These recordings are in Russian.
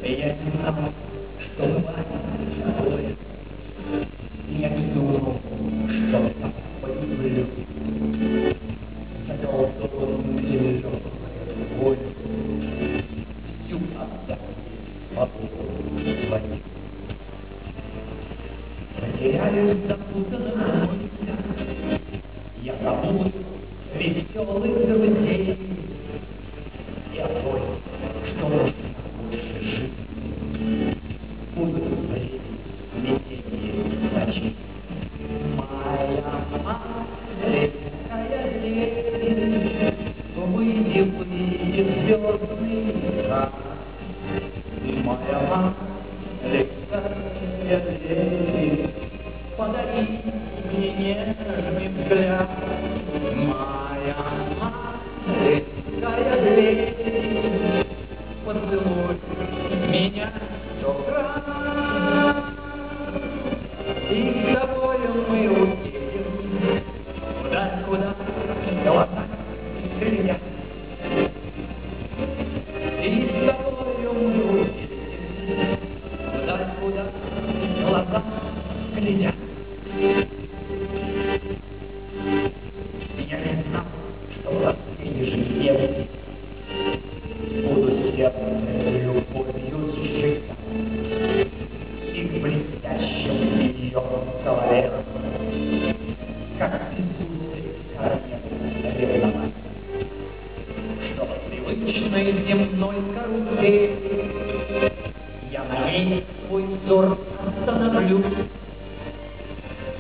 Я не знал, что бывает такое. Я не думал, что полюблю. Я должен лежал боль, всю отдать свободу свою. Потеряюсь запутанных мыслях, я забуду веселых друзей. Я той, что нужно больше жить. Буду смотреть летние ночи. Моя маленькая леди, выйди, выйди, звездный рай. Моя маленькая леди, подари мне нежный взгляд. Моя маленькая леди, поцелуй меня 100 раз. И с тобою мы уедем куда, голоса глядят. И с тобою мы уедем куда, голоса глядят. Я не знал, что в Москве ежедневно буду сердцем любовью сжигать. И к блестящим ее кавалерам, как безумный корнет ревновать. Что в привычной земной карусели я на ней свой взор остановлю.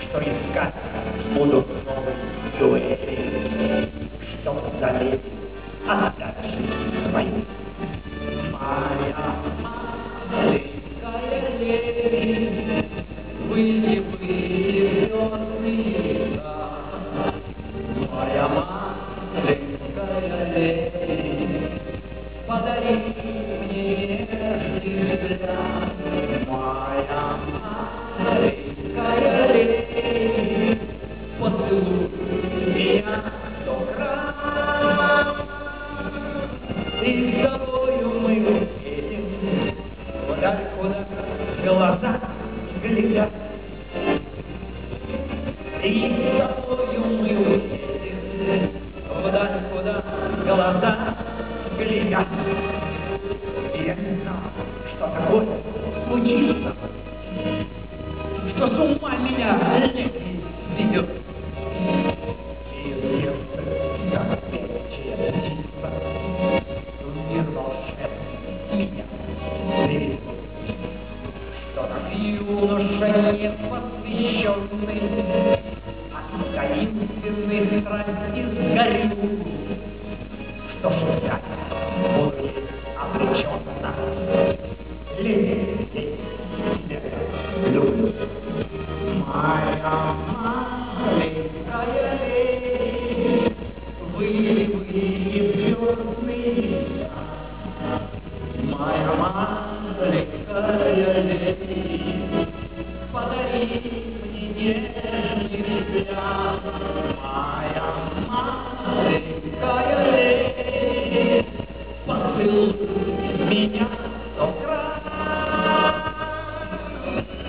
Что искать буду в новой дуэли, чтоб залезть отдачу свою. Моя маленькая леди, выйди, выйди, звездный рай. Моя маленькая леди, подари мне нежный взгляд. Моя маленькая леди, поцелуй меня 100 раз. И с тобою мы уедем куда, глаза глядят. И с тобою мы уедем куда, глаза глядят. И я не знал, что такое случится, что с ума меня леди ведет. И сердце, как певчая птица, в мир волшебный меня приведет. Что наш юноша непосвященный от таинственной страсти сгорю. Что ж взять, буду обреченно. Леди, тебя люблю. Моя маленькая леди, выйди, выйди, звездный рай. Моя маленькая леди, подари мне нежный взгляд. Моя маленькая леди, поцелуй меня 100 раз.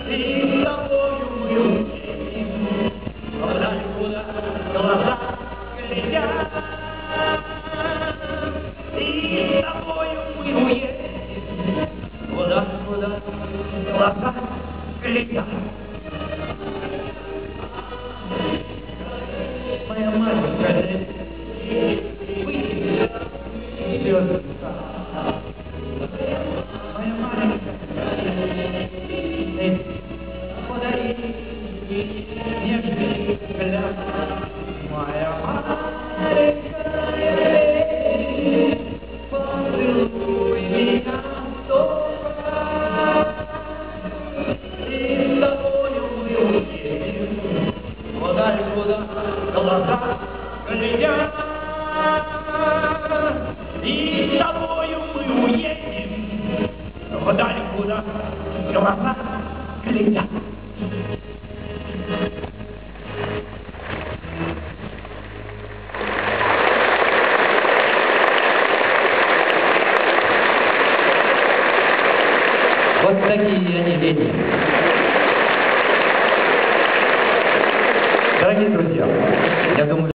И с тобою мы уедем куда, глаза глядят. И с тобою мы уедем куда, глаза глядят. Моя маленькая леди, выйди, звездный рай. Моя маленькая леди, подари нежный взгляд. Моя маленькая леди, поцелуй меня 100 раз. И с тобою мы уедем куда, глаза глядят. И с тобою мы уедем вдаль, куда глаза глядят. такие они дети. Дорогие друзья, я думаю,